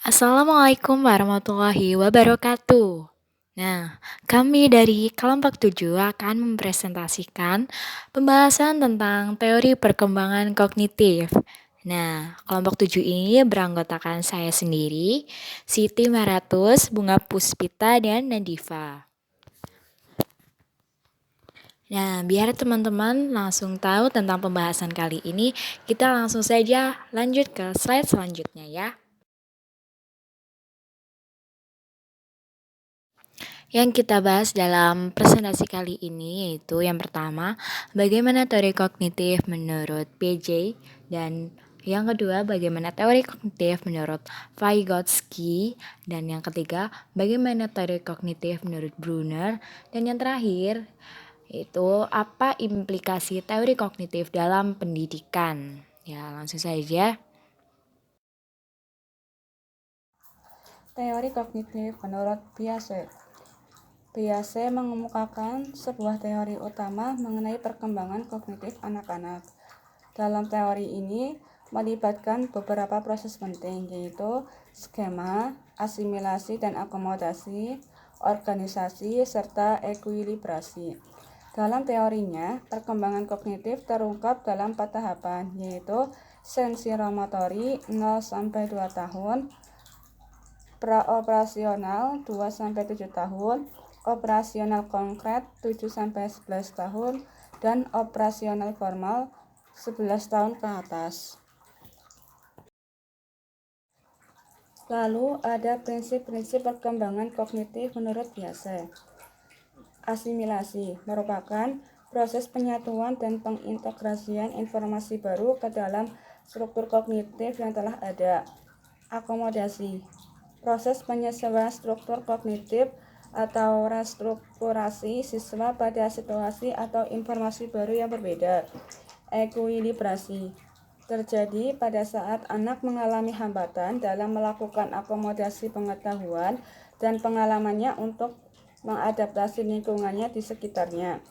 Assalamualaikum warahmatullahi wabarakatuh. Nah, kami dari kelompok 7 akan mempresentasikan pembahasan tentang teori perkembangan kognitif. Nah, kelompok 7 ini beranggotakan saya sendiri, Siti Maratus, Bunga Puspita, dan Nadifa. Nah, biar teman-teman langsung tahu tentang pembahasan kali ini, kita langsung saja lanjut ke slide selanjutnya ya. Yang kita bahas dalam presentasi kali ini yaitu yang pertama, bagaimana teori kognitif menurut PJ, dan yang kedua, bagaimana teori kognitif menurut Vygotsky, dan yang ketiga, bagaimana teori kognitif menurut Brunner, dan yang terakhir, itu apa implikasi teori kognitif dalam pendidikan. Ya, langsung saja. Teori kognitif menurut Piaget. Piaget mengemukakan sebuah teori utama mengenai perkembangan kognitif anak-anak. Dalam teori ini melibatkan beberapa proses penting, yaitu skema, asimilasi dan akomodasi, organisasi, serta ekuilibrasi. Dalam teorinya, perkembangan kognitif terungkap dalam 4 tahapan, yaitu sensoromotori 0-2 tahun, praoperasional 2-7 tahun, operasional konkret 7-11 tahun, dan operasional formal 11 tahun ke atas. Lalu ada prinsip-prinsip perkembangan kognitif menurut Piaget. Asimilasi merupakan proses penyatuan dan pengintegrasian informasi baru ke dalam struktur kognitif yang telah ada. Akomodasi proses penyesuaian struktur kognitif atau restrukturasi siswa pada situasi atau informasi baru yang berbeda. Ekuilibrasi terjadi pada saat anak mengalami hambatan dalam melakukan akomodasi pengetahuan dan pengalamannya untuk mengadaptasi lingkungannya di sekitarnya.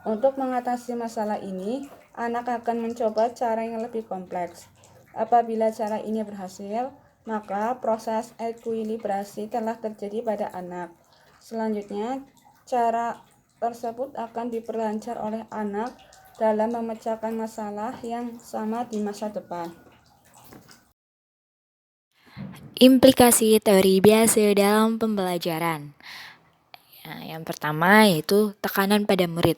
Untuk mengatasi masalah ini, anak akan mencoba cara yang lebih kompleks. Apabila cara ini berhasil, maka proses ekuilibrasi telah terjadi pada anak. Selanjutnya, cara tersebut akan diperlancar oleh anak dalam memecahkan masalah yang sama di masa depan. Implikasi teori biasa dalam pembelajaran. Yang pertama yaitu tekanan pada murid.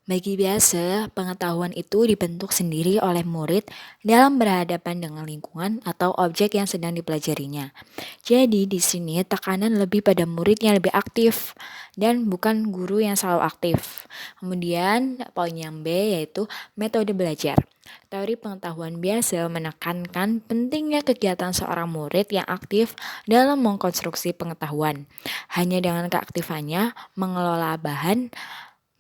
Bagi biasa, pengetahuan itu dibentuk sendiri oleh murid dalam berhadapan dengan lingkungan atau objek yang sedang dipelajarinya. Jadi di sini tekanan lebih pada murid yang lebih aktif dan bukan guru yang selalu aktif. Kemudian poin yang B yaitu metode belajar. Teori pengetahuan biasa menekankan pentingnya kegiatan seorang murid yang aktif dalam mengkonstruksi pengetahuan. Hanya dengan keaktifannya mengelola bahan,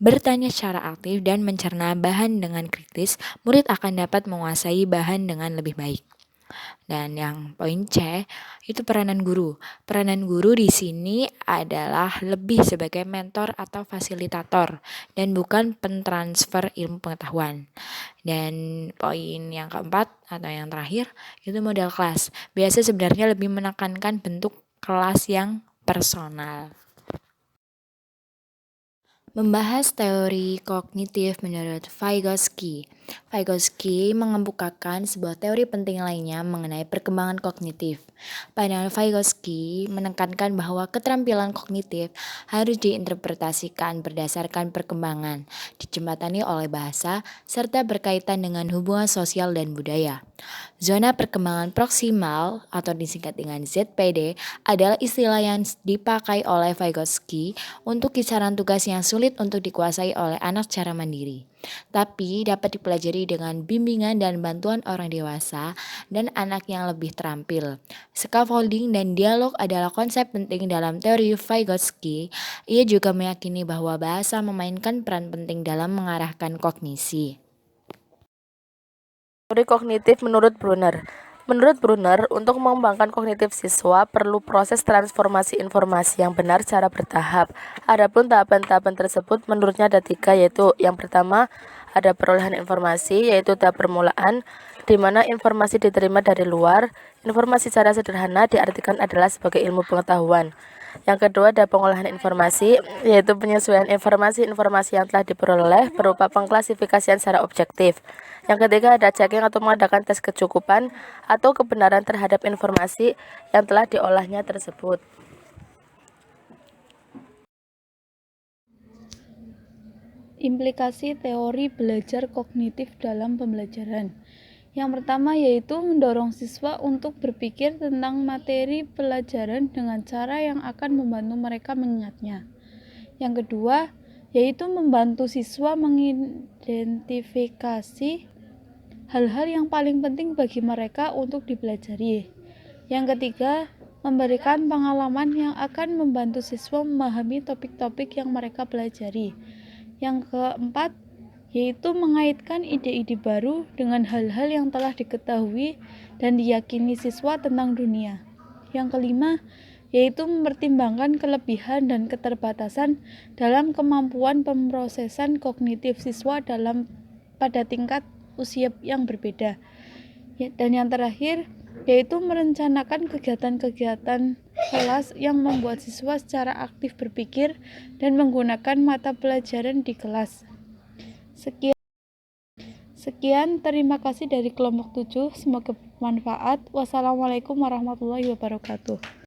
bertanya secara aktif, dan mencerna bahan dengan kritis, murid akan dapat menguasai bahan dengan lebih baik. Dan yang poin C itu peranan guru. Peranan guru di sini adalah lebih sebagai mentor atau fasilitator dan bukan pentransfer ilmu pengetahuan. Dan poin yang keempat atau yang terakhir itu model kelas. Biasa sebenarnya lebih menekankan bentuk kelas yang personal. Membahas teori kognitif menurut Vygotsky. Vygotsky mengemukakan sebuah teori penting lainnya mengenai perkembangan kognitif. Pandangan Vygotsky menekankan bahwa keterampilan kognitif harus diinterpretasikan berdasarkan perkembangan, dijembatani oleh bahasa, serta berkaitan dengan hubungan sosial dan budaya. Zona perkembangan proksimal atau disingkat dengan ZPD adalah istilah yang dipakai oleh Vygotsky untuk kisaran tugas yang sulit untuk dikuasai oleh anak secara mandiri, tapi dapat dipelajari dengan bimbingan dan bantuan orang dewasa dan anak yang lebih terampil. Scaffolding dan dialog adalah konsep penting dalam teori Vygotsky. Ia juga meyakini bahwa bahasa memainkan peran penting dalam mengarahkan kognisi. Teori kognitif menurut Brunner. Menurut Brunner, untuk mengembangkan kognitif siswa perlu proses transformasi informasi yang benar secara bertahap. Adapun tahapan-tahapan tersebut menurutnya ada 3, yaitu yang pertama ada perolehan informasi, yaitu tahap permulaan, di mana informasi diterima dari luar. Informasi secara sederhana diartikan adalah sebagai ilmu pengetahuan. Yang kedua ada pengolahan informasi, yaitu penyesuaian informasi-informasi yang telah diperoleh berupa pengklasifikasian secara objektif. Yang ketiga ada checking atau mengadakan tes kecukupan atau kebenaran terhadap informasi yang telah diolahnya tersebut. Implikasi teori belajar kognitif dalam pembelajaran. Yang pertama yaitu mendorong siswa untuk berpikir tentang materi pelajaran dengan cara yang akan membantu mereka mengingatnya. Yang kedua yaitu membantu siswa mengidentifikasi hal-hal yang paling penting bagi mereka untuk dipelajari. Yang ketiga, memberikan pengalaman yang akan membantu siswa memahami topik-topik yang mereka pelajari. Yang keempat, yaitu mengaitkan ide-ide baru dengan hal-hal yang telah diketahui dan diyakini siswa tentang dunia. Yang kelima, yaitu mempertimbangkan kelebihan dan keterbatasan dalam kemampuan pemrosesan kognitif siswa pada tingkat usia yang berbeda. Dan yang terakhir, yaitu merencanakan kegiatan-kegiatan kelas yang membuat siswa secara aktif berpikir dan menggunakan mata pelajaran di kelas. Sekian, terima kasih dari kelompok 7. Semoga bermanfaat. Wassalamualaikum warahmatullahi wabarakatuh.